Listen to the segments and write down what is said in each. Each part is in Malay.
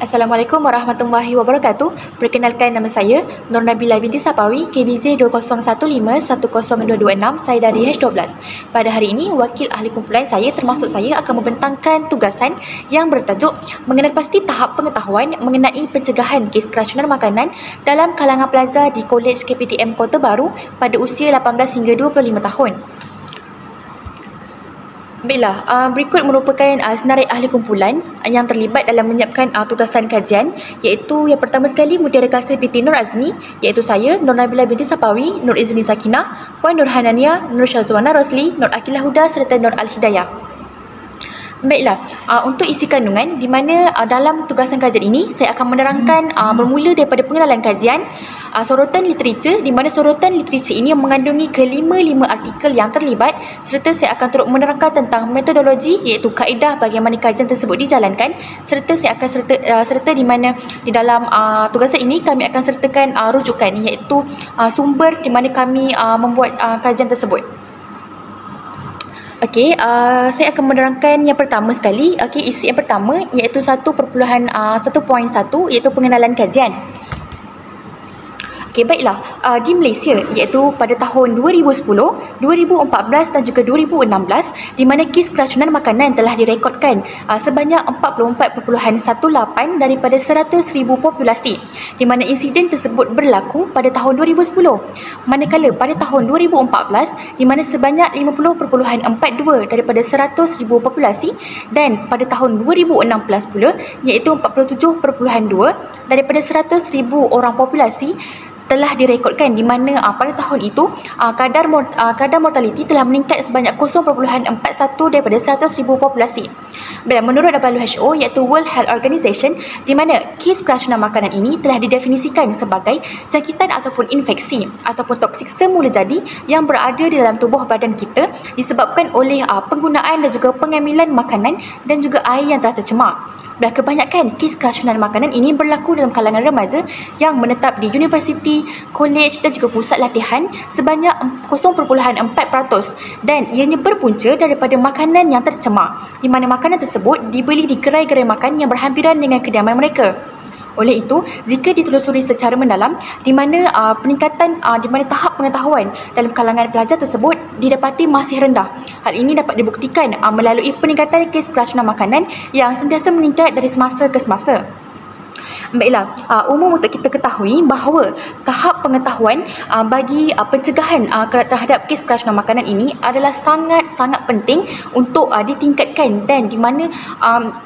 Assalamualaikum warahmatullahi wabarakatuh. Perkenalkan, nama saya Nur Nabila binti Sapawi, KBZ 2015102226. Saya dari H12. Pada hari ini, wakil ahli kumpulan saya termasuk saya akan membentangkan tugasan yang bertajuk mengenal pasti tahap pengetahuan mengenai pencegahan kes keracunan makanan dalam kalangan pelajar di Kolej KPTM Kota Baru pada usia 18 hingga 25 tahun. Baiklah, berikut merupakan senarai ahli kumpulan yang terlibat dalam menyiapkan tugasan kajian, iaitu yang pertama sekali Mutiara Kasih binti Nur Azmi, iaitu saya, Nur Nabila binti Sapawi, Nur Izni Sakinah, Puan Nur Hanania, Nur Syazwana Rosli, Nur Akilah Huda serta Nur Al-Hidayah. Baiklah, untuk isi kandungan di mana dalam tugasan kajian ini saya akan menerangkan bermula daripada pengenalan kajian, sorotan literatur di mana sorotan literatur ini mengandungi kelima-lima artikel yang terlibat, serta saya akan turut menerangkan tentang metodologi iaitu kaedah bagaimana kajian tersebut dijalankan, serta saya akan serta di mana di dalam tugasan ini kami akan sertakan rujukan iaitu sumber di mana kami membuat kajian tersebut. Okey, saya akan menerangkan yang pertama sekali. Okey, isi yang pertama iaitu 1.1 iaitu pengenalan kajian. Okey, baiklah, di Malaysia iaitu pada tahun 2010, 2014 dan juga 2016 di mana kes keracunan makanan telah direkodkan sebanyak 44.18 daripada 100,000 populasi, di mana insiden tersebut berlaku pada tahun 2010. Manakala pada tahun 2014 di mana sebanyak 50.42 daripada 100,000 populasi, dan pada tahun 2016 pula iaitu 47.2 daripada 100,000 orang populasi telah direkodkan, di mana pada tahun itu kadar mortaliti telah meningkat sebanyak 0.41 daripada 100,000 populasi. Menurut WHO iaitu World Health Organization, di mana kes keracunan makanan ini telah didefinisikan sebagai jangkitan ataupun infeksi ataupun toksik semula jadi yang berada di dalam tubuh badan kita disebabkan oleh penggunaan dan juga pengambilan makanan dan juga air yang telah tercemar. Dan kebanyakan kes keracunan makanan ini berlaku dalam kalangan remaja yang menetap di universiti, kolej dan juga pusat latihan sebanyak 0.4%, dan ianya berpunca daripada makanan yang tercemar, di mana makanan tersebut dibeli di gerai-gerai makan yang berhampiran dengan kediaman mereka. Oleh itu, jika ditelusuri secara mendalam di mana peningkatan di mana tahap pengetahuan dalam kalangan pelajar tersebut didapati masih rendah. Hal ini dapat dibuktikan melalui peningkatan kes keracunan makanan yang sentiasa meningkat dari semasa ke semasa. Baiklah, umum untuk kita ketahui bahawa tahap pengetahuan bagi pencegahan terhadap kes keracunan makanan ini adalah sangat-sangat penting untuk ditingkatkan, dan di mana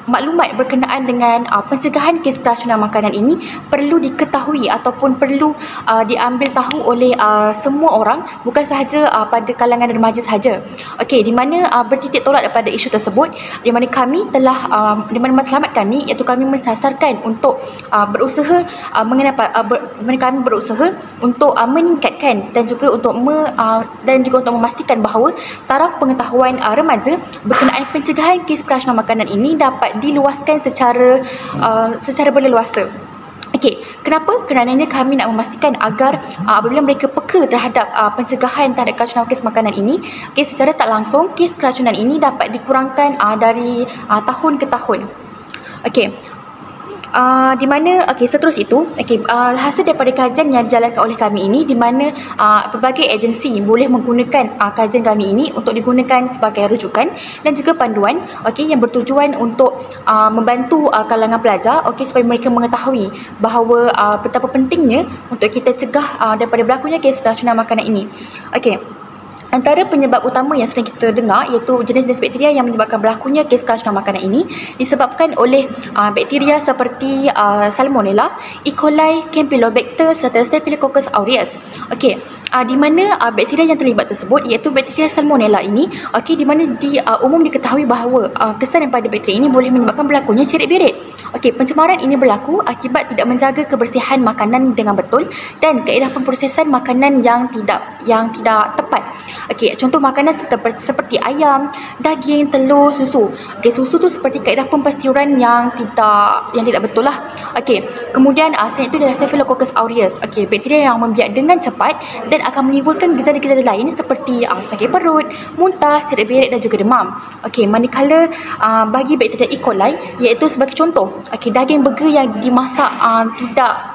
maklumat berkenaan dengan pencegahan kes keracunan makanan ini perlu diketahui ataupun perlu diambil tahu oleh semua orang, bukan sahaja pada kalangan remaja sahaja. Okey, di mana bertitik tolak daripada isu tersebut, di mana kami telah di mana matlamat kami iaitu kami mensasarkan untuk berusaha kami berusaha untuk meningkatkan dan juga untuk memastikan bahawa taraf pengetahuan remaja berkenaan pencegahan kes keracunan makanan ini dapat diluaskan secara berleluasa. Okey, kenapa? Kerananya kami nak memastikan agar apabila mereka peka terhadap pencegahan terhadap keracunan kes makanan ini, secara tak langsung kes keracunan ini dapat dikurangkan dari tahun ke tahun. Okey. Di mana seterus itu hasil daripada kajian yang dijalankan oleh kami ini, di mana pelbagai agensi boleh menggunakan kajian kami ini untuk digunakan sebagai rujukan dan juga panduan yang bertujuan untuk membantu kalangan pelajar supaya mereka mengetahui bahawa betapa pentingnya untuk kita cegah daripada berlakunya kes keracunan makanan ini. Antara penyebab utama yang sering kita dengar iaitu jenis-jenis bakteria yang menyebabkan berlakunya kes keracunan makanan ini disebabkan oleh bakteria seperti Salmonella, E. coli, Campylobacter serta Staphylococcus aureus. Okey, di mana bakteria yang terlibat tersebut iaitu bakteria Salmonella ini, di mana umum diketahui bahawa kesan daripada bakteria ini boleh menyebabkan berlakunya sirik birit. Okey, pencemaran ini berlaku akibat tidak menjaga kebersihan makanan dengan betul dan kaedah pemprosesan makanan yang tidak tepat. Okey, contoh makanan seperti ayam, daging, telur, susu. Okey, susu tu seperti kaedah pemastiuran yang tidak betul lah. Okey, kemudian selain itu adalah Staphylococcus aureus. Okey, bakteria yang membiak dengan cepat dan akan menimbulkan gejala-gejala lain seperti sakit perut, muntah, cerit berit dan juga demam. Okey, manakala bagi bakteria E. coli iaitu sebagai contoh, daging burger yang dimasak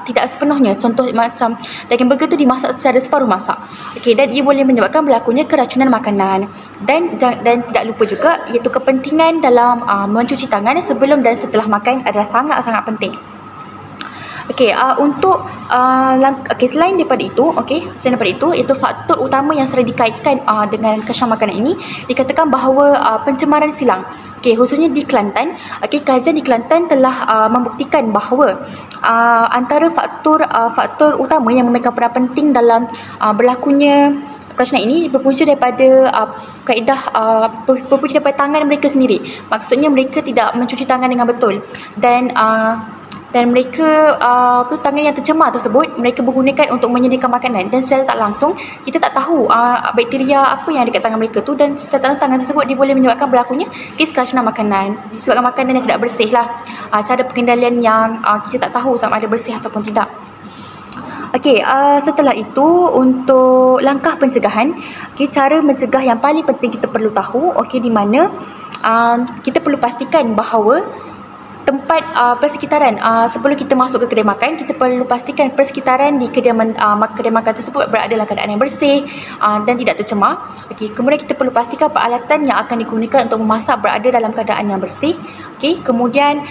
tidak sepenuhnya, contoh macam daging burger tu dimasak secara separuh masak. Okey, dan ia boleh menyebabkan berlakunya keracunan makanan. Dan tidak lupa juga iaitu kepentingan dalam mencuci tangan sebelum dan setelah makan adalah sangat-sangat penting. Okey, selain daripada itu, itu faktor utama yang sering dikaitkan dengan keracunan makanan ini, dikatakan bahawa pencemaran silang. Okey, khususnya di Kelantan, kajian di Kelantan telah membuktikan bahawa antara faktor utama yang memegang peran penting dalam berlakunya keracunan ini berpunca daripada berpunca daripada tangan mereka sendiri. Maksudnya mereka tidak mencuci tangan dengan betul dan mereka tangan yang tercemar tersebut mereka menggunakan untuk menyediakan makanan, dan secara tak langsung kita tak tahu bakteria apa yang ada kat tangan mereka tu, dan secara tangan tersebut dia boleh menyebabkan berlakunya kes keracunan makanan disebabkan makanan yang tidak bersih lah. Cara pengendalian yang kita tak tahu sama ada bersih ataupun tidak. Okey, setelah itu untuk langkah pencegahan, cara mencegah yang paling penting kita perlu tahu, di mana kita perlu pastikan bahawa tempat persekitaran sebelum kita masuk ke kedai makan, kita perlu pastikan persekitaran di kedai makan tersebut berada dalam keadaan yang bersih dan tidak tercemar. Kemudian kita perlu pastikan peralatan yang akan digunakan untuk memasak berada dalam keadaan yang bersih. Kemudian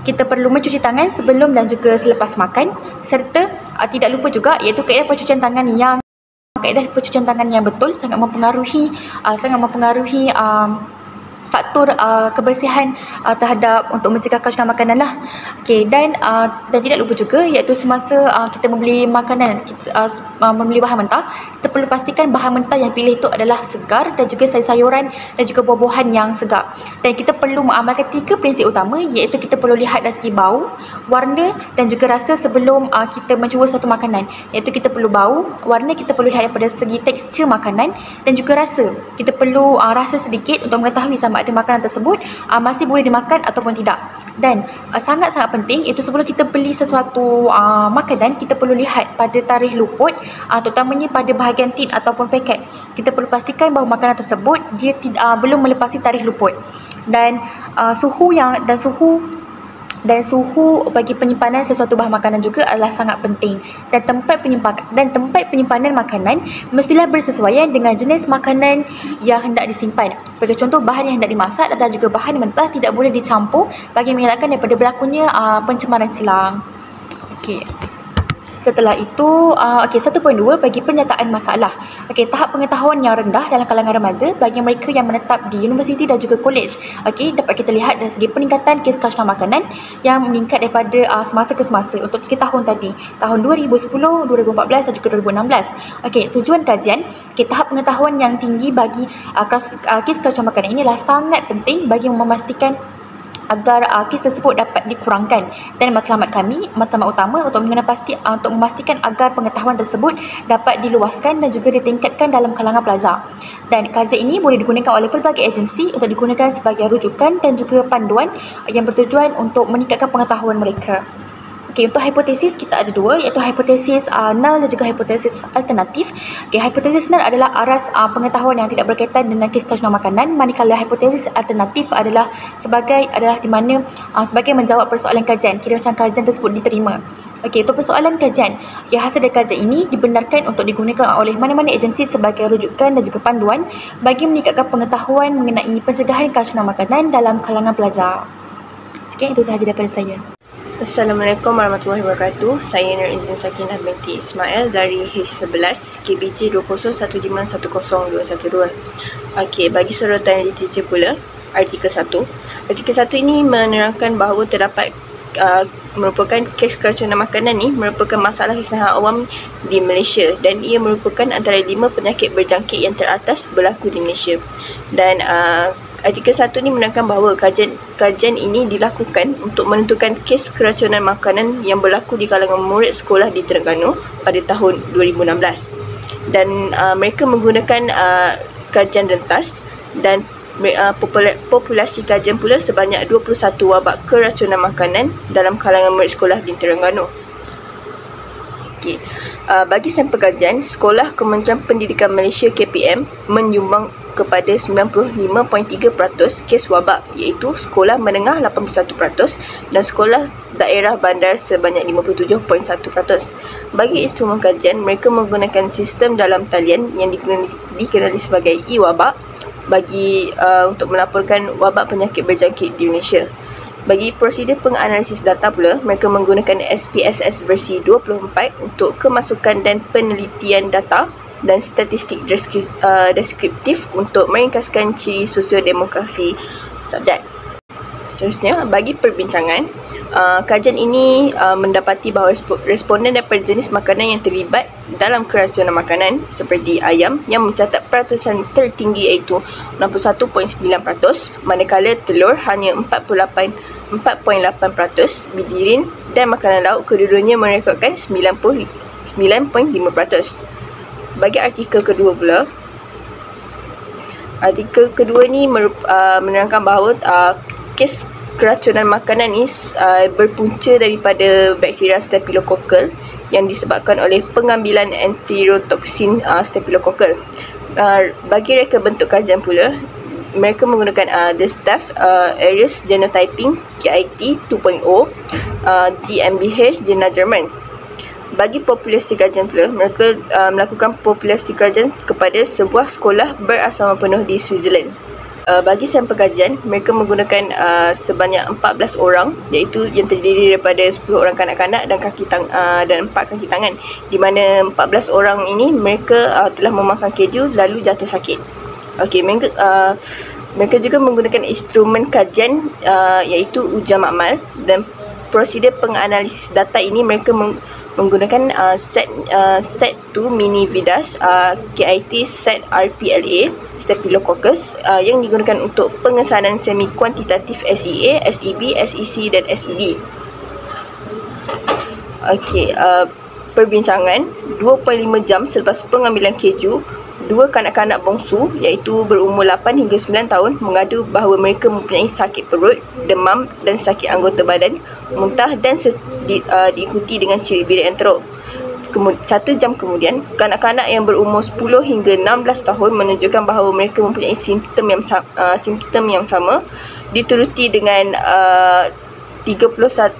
kita perlu mencuci tangan sebelum dan juga selepas makan, serta tidak lupa juga iaitu kaedah pencucian tangan yang betul sangat mempengaruhi faktor kebersihan terhadap untuk mencegah keracunan makanan lah. Dan tidak lupa juga iaitu semasa kita membeli makanan, membeli bahan mentah, kita perlu pastikan bahan mentah yang pilih itu adalah segar dan juga sayur-sayuran dan juga buah-buahan yang segar. Dan kita perlu mengamalkan 3 prinsip utama iaitu kita perlu lihat dari segi bau, warna dan juga rasa sebelum kita mencuba suatu makanan. Iaitu kita perlu bau, warna kita perlu lihat daripada segi tekstur makanan dan juga rasa. Kita perlu rasa sedikit untuk mengetahui sama ada makanan tersebut masih boleh dimakan ataupun tidak. Dan sangat-sangat penting itu sebelum kita beli sesuatu makanan, kita perlu lihat pada tarikh luput, terutamanya pada bahagian tin ataupun paket. Kita perlu pastikan bahawa makanan tersebut dia belum melepasi tarikh luput. Dan suhu bagi penyimpanan sesuatu bahan makanan juga adalah sangat penting. Dan tempat penyimpanan makanan mestilah bersesuaian dengan jenis makanan yang hendak disimpan. Sebagai contoh, bahan yang hendak dimasak dan juga bahan mentah tidak boleh dicampur bagi mengelakkan daripada berlakunya pencemaran silang. Okey. Setelah itu, 1.2 bagi penyataan masalah. Tahap pengetahuan yang rendah dalam kalangan remaja bagi mereka yang menetap di universiti dan juga kolej. Dapat kita lihat dari segi peningkatan kes keracunan makanan yang meningkat daripada semasa ke semasa untuk 3 tahun tadi. Tahun 2010, 2014 dan juga 2016. Tujuan kajian, tahap pengetahuan yang tinggi bagi kes keracunan makanan ini adalah sangat penting bagi memastikan agar kes tersebut dapat dikurangkan. Dan matlamat utama untuk memastikan agar pengetahuan tersebut dapat diluaskan dan juga ditingkatkan dalam kalangan pelajar. Dan kajian ini boleh digunakan oleh pelbagai agensi untuk digunakan sebagai rujukan dan juga panduan yang bertujuan untuk meningkatkan pengetahuan mereka. Untuk hipotesis kita ada 2, iaitu hipotesis null dan juga hipotesis alternatif. Hipotesis null adalah aras pengetahuan yang tidak berkaitan dengan kes keracunan makanan, manakala hipotesis alternatif adalah di mana sebagai menjawab persoalan kajian, kira macam kajian tersebut diterima. Untuk persoalan kajian, hasil dari kajian ini dibenarkan untuk digunakan oleh mana-mana agensi sebagai rujukan dan juga panduan bagi meningkatkan pengetahuan mengenai pencegahan keracunan makanan dalam kalangan pelajar. Sekian, itu sahaja daripada saya. Assalamualaikum warahmatullahi wabarakatuh. Saya Nur Izin Sakinah binti Ismail dari H11 KBJ 2015102012. Okey, bagi sorotan literature pula, artikel 1. Artikel 1 ini menerangkan bahawa terdapat merupakan kes keracunan makanan ni merupakan masalah kesihatan awam di Malaysia dan ia merupakan antara 5 penyakit berjangkit yang teratas berlaku di Malaysia. Dan artikel 1 ni menerangkan bahawa kajian ini dilakukan untuk menentukan kes keracunan makanan yang berlaku di kalangan murid sekolah di Terengganu pada tahun 2016. Dan mereka menggunakan kajian rentas dan populasi kajian pula sebanyak 21 wabak keracunan makanan dalam kalangan murid sekolah di Terengganu. Okay. Bagi sampel kajian, Sekolah Kementerian Pendidikan Malaysia KPM menyumbang kepada 95.3% kes wabak, iaitu sekolah menengah 81% dan sekolah daerah bandar sebanyak 57.1%. Bagi instrumen kajian, mereka menggunakan sistem dalam talian yang dikenali sebagai e-wabak bagi untuk melaporkan wabak penyakit berjangkit di Malaysia. Bagi prosedur penganalisis data pula, mereka menggunakan SPSS versi 24 untuk kemasukan dan penelitian data dan statistik deskriptif untuk meringkaskan ciri sosiodemografi subjek. Seterusnya, bagi perbincangan, kajian ini mendapati bahawa responden daripada jenis makanan yang terlibat dalam keracunan makanan seperti ayam yang mencatat peratusan tertinggi iaitu 61.9%, manakala telur hanya 4.8%, bijirin dan makanan lauk kedua-duanya merekodkan 9.5%. Bagi artikel kedua pula, artikel kedua ni menerangkan bahawa kes keracunan makanan ni berpunca daripada bakteria Staphylococcus yang disebabkan oleh pengambilan enterotoksin Staphylococcus. Bagi reka bentuk kajian pula, mereka menggunakan the Staff Aeres Genotyping KIT 2.0 GmbH Jena Jerman. Bagi populasi kajian pula, mereka melakukan populasi kajian kepada sebuah sekolah berasrama penuh di Switzerland. Bagi sampel kajian, mereka menggunakan sebanyak 14 orang, iaitu yang terdiri daripada 10 orang kanak-kanak dan dan 4 kaki tangan, di mana 14 orang ini mereka telah memakan keju lalu jatuh sakit. Okey, mereka juga menggunakan instrumen kajian iaitu ujian makmal, dan prosedur penganalisis data ini mereka menggunakan set to mini vidas KIT set RPLA Staphylococcus yang digunakan untuk pengesanan semi kuantitatif SEA, SEB, SEC dan SED. Okey, perbincangan 2.5 jam selepas pengambilan keju, 2 kanak-kanak bongsu iaitu berumur 8 hingga 9 tahun mengadu bahawa mereka mempunyai sakit perut, demam dan sakit anggota badan, muntah dan diikuti dengan ciri birit yang teruk. 1 jam kemudian, kanak-kanak yang berumur 10 hingga 16 tahun menunjukkan bahawa mereka mempunyai simptom yang sama, dituruti dengan 31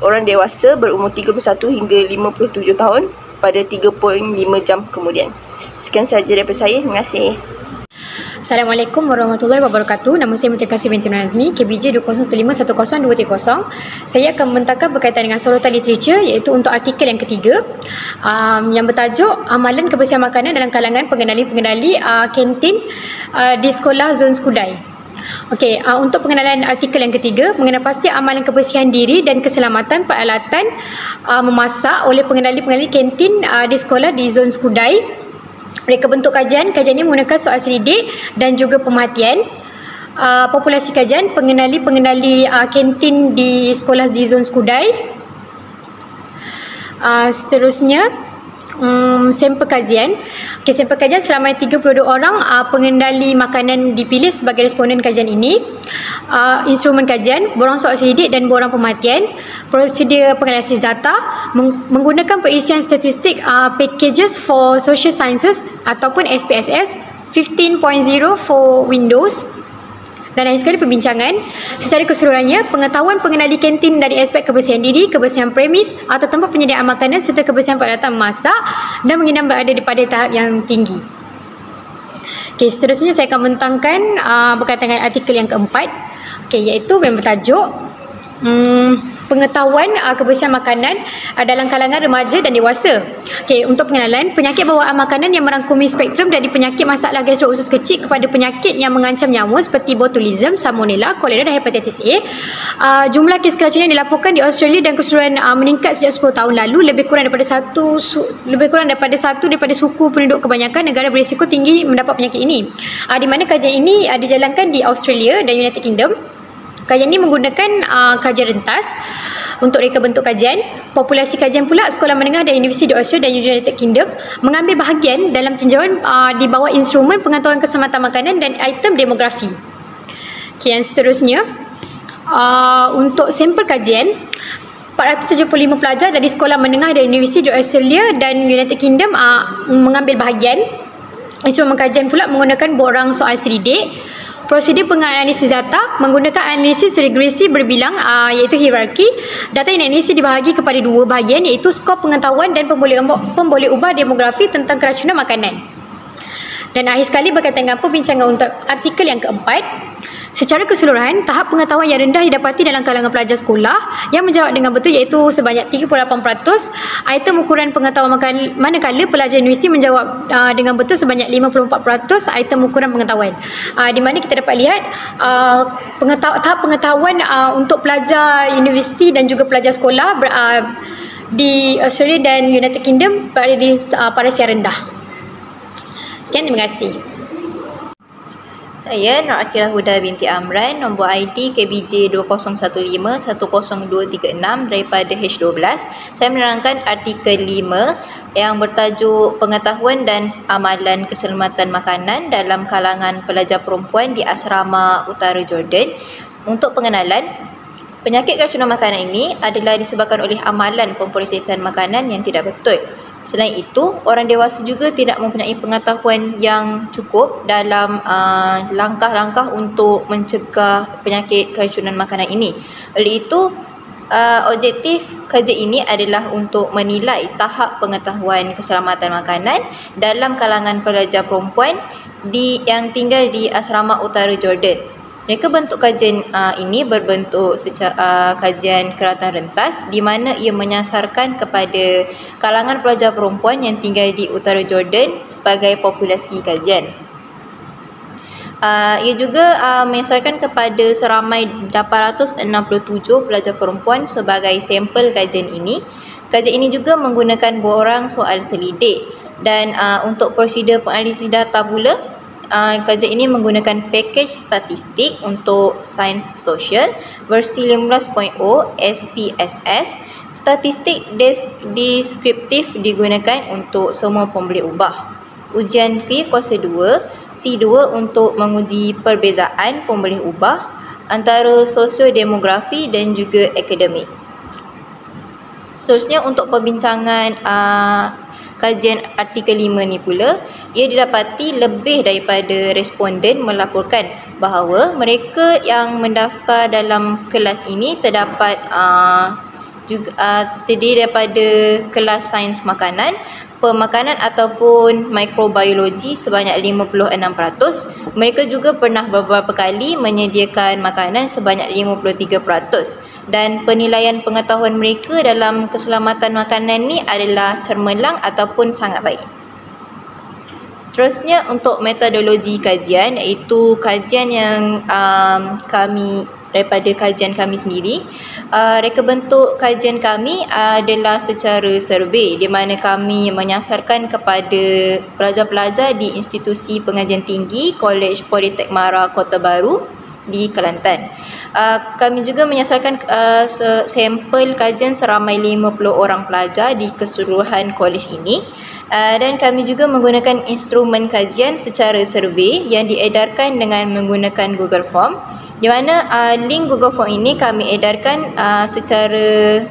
orang dewasa berumur 31 hingga 57 tahun pada 3.5 jam kemudian. Sekian sahaja daripada saya. Terima kasih. Assalamualaikum warahmatullahi wabarakatuh. Nama saya Mutia Kasih binti Nazmi, KBJ 2015102030. Saya akan membentangkan berkaitan dengan sorotan literature, iaitu untuk artikel yang ketiga, yang bertajuk Amalan Kebersihan Makanan dalam kalangan pengendali kantin di sekolah zon Skudai. Okey, untuk pengenalan artikel yang ketiga, mengenai pasti amalan kebersihan diri dan keselamatan peralatan memasak oleh pengendali kantin di sekolah di zon Skudai. Reka bentuk kajian ini menggunakan soal selidik dan juga pemerhatian. Populasi kajian, pengendali kantin di sekolah di zon Skudai. Seterusnya, sampel kajian. Okey, sampel kajian seramai 32 orang pengendali makanan dipilih sebagai responden kajian ini. Instrumen kajian, borang soal selidik dan borang pemerhatian. Prosedur penganalisis data menggunakan perisian statistik packages for social sciences ataupun SPSS 15.0 for Windows. Dan lain sekali perbincangan. Secara keseluruhannya, pengetahuan pengenali kantin dari aspek kebersihan diri, kebersihan premis atau tempat penyediaan makanan serta kebersihan peralatan memasak dan menginam berada pada tahap yang tinggi. Okey, seterusnya saya akan membentangkan berkaitan dengan artikel yang keempat, okey, iaitu yang bertajuk pengetahuan kebersihan makanan dalam kalangan remaja dan dewasa. Okey, untuk pengenalan, penyakit bawaan makanan yang merangkumi spektrum dari penyakit masalah gastro usus kecil kepada penyakit yang mengancam nyawa seperti botulism, salmonella, kolera dan hepatitis A. Jumlah kes keracunan yang dilaporkan di Australia dan keseluruhan meningkat sejak 10 tahun lalu. Lebih kurang daripada satu daripada suku penduduk kebanyakan negara berisiko tinggi mendapat penyakit ini. Di mana kajian ini dijalankan di Australia dan United Kingdom. Kajian ini menggunakan kajian rentas untuk reka bentuk kajian. Populasi kajian pula sekolah menengah dan universiti di Australia dan United Kingdom mengambil bahagian dalam tinjauan di bawah instrumen pengetahuan keselamatan makanan dan item demografi. Okay, yang seterusnya, untuk sampel kajian, 475 pelajar dari sekolah menengah dan universiti di Australia dan United Kingdom mengambil bahagian. Instrumen kajian pula menggunakan borang soal selidik. Prosedur penganalisis data menggunakan analisis regresi berbilang iaitu hierarki. Data yang dianalisis dibahagi kepada dua bahagian iaitu skor pengetahuan dan pemboleh ubah demografi tentang keracunan makanan. Dan akhir sekali berkaitan dengan perbincangan untuk artikel yang keempat. Secara keseluruhan, tahap pengetahuan yang rendah didapati dalam kalangan pelajar sekolah yang menjawab dengan betul iaitu sebanyak 38%. Item ukuran pengetahuan manakala pelajar universiti menjawab dengan betul sebanyak 54% item ukuran pengetahuan. Di mana kita dapat lihat tahap pengetahuan untuk pelajar universiti dan juga pelajar sekolah di Australia dan United Kingdom berada di paras yang rendah. Sekian, terima kasih. Saya Nur Akilah Huda binti Amran, nombor ID KBJ 2015-10236 daripada H12. Saya menerangkan artikel 5 yang bertajuk Pengetahuan dan Amalan Keselamatan Makanan dalam kalangan pelajar perempuan di Asrama Utara Jordan. Untuk pengenalan, penyakit keracunan makanan ini adalah disebabkan oleh amalan pemprosesan makanan yang tidak betul. Selain itu, orang dewasa juga tidak mempunyai pengetahuan yang cukup dalam langkah-langkah untuk mencegah penyakit keracunan makanan ini. Oleh itu, objektif kajian ini adalah untuk menilai tahap pengetahuan keselamatan makanan dalam kalangan pelajar perempuan yang tinggal di Asrama Utara Jordan. Reka bentuk kajian ini berbentuk kajian keratan rentas di mana ia menyasarkan kepada kalangan pelajar perempuan yang tinggal di Utara Jordan sebagai populasi kajian. Ia juga menyasarkan kepada seramai 867 pelajar perempuan sebagai sampel kajian ini. Kajian ini juga menggunakan borang soal selidik dan untuk prosedur penganalisis data pula, kajian ini menggunakan pakej statistik untuk sains sosial versi 15.0 SPSS. Statistik deskriptif digunakan untuk semua pemboleh ubah. Ujian kuasa 2 C2 untuk menguji perbezaan pemboleh ubah antara sosiodemografi dan juga akademik. Seterusnya, untuk perbincangan kajian artikel 5 ni pula, ia didapati lebih daripada responden melaporkan bahawa mereka yang mendaftar dalam kelas ini terdapat terdiri daripada kelas sains makanan, pemakanan ataupun mikrobiologi sebanyak 56%. Mereka juga pernah beberapa kali menyediakan makanan sebanyak 53%. Dan penilaian pengetahuan mereka dalam keselamatan makanan ni adalah cemerlang ataupun sangat baik. Seterusnya, untuk metodologi kajian, iaitu kajian yang daripada kajian kami sendiri. Reka bentuk kajian kami adalah secara survey di mana kami menyasarkan kepada pelajar-pelajar di institusi pengajian tinggi Kolej Politek Mara Kota Baru di Kelantan. Kami juga menyasarkan sampel kajian seramai 50 orang pelajar di keseluruhan kolej ini. Dan kami juga menggunakan instrumen kajian secara survey yang diedarkan dengan menggunakan Google Form, di mana link Google Form ini kami edarkan secara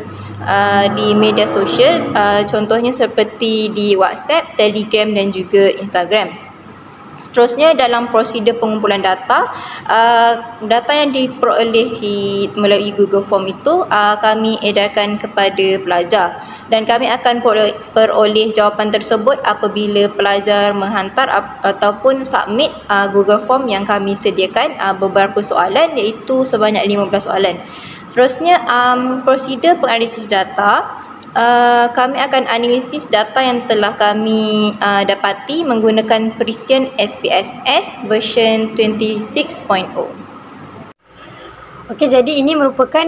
di media sosial, contohnya seperti di WhatsApp, Telegram dan juga Instagram. Seterusnya, dalam prosedur pengumpulan data, data yang diperolehi melalui Google Form itu kami edarkan kepada pelajar dan kami akan peroleh jawapan tersebut apabila pelajar menghantar ataupun submit Google Form yang kami sediakan beberapa soalan, iaitu sebanyak 15 soalan. Seterusnya, prosedur penganalisis data. Kami akan analisis data yang telah kami dapati menggunakan Precision SPSS version 26.0. Okey, jadi ini merupakan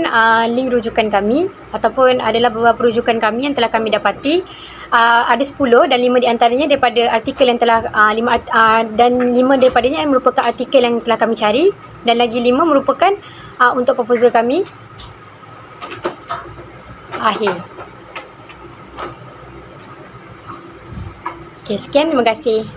link rujukan kami ataupun adalah beberapa rujukan kami yang telah kami dapati. Ada 10 dan 5 di antaranya daripada artikel yang telah 5 daripadanya yang merupakan artikel yang telah kami cari, dan lagi 5 merupakan untuk proposal kami akhir. Okey, sekian, terima kasih.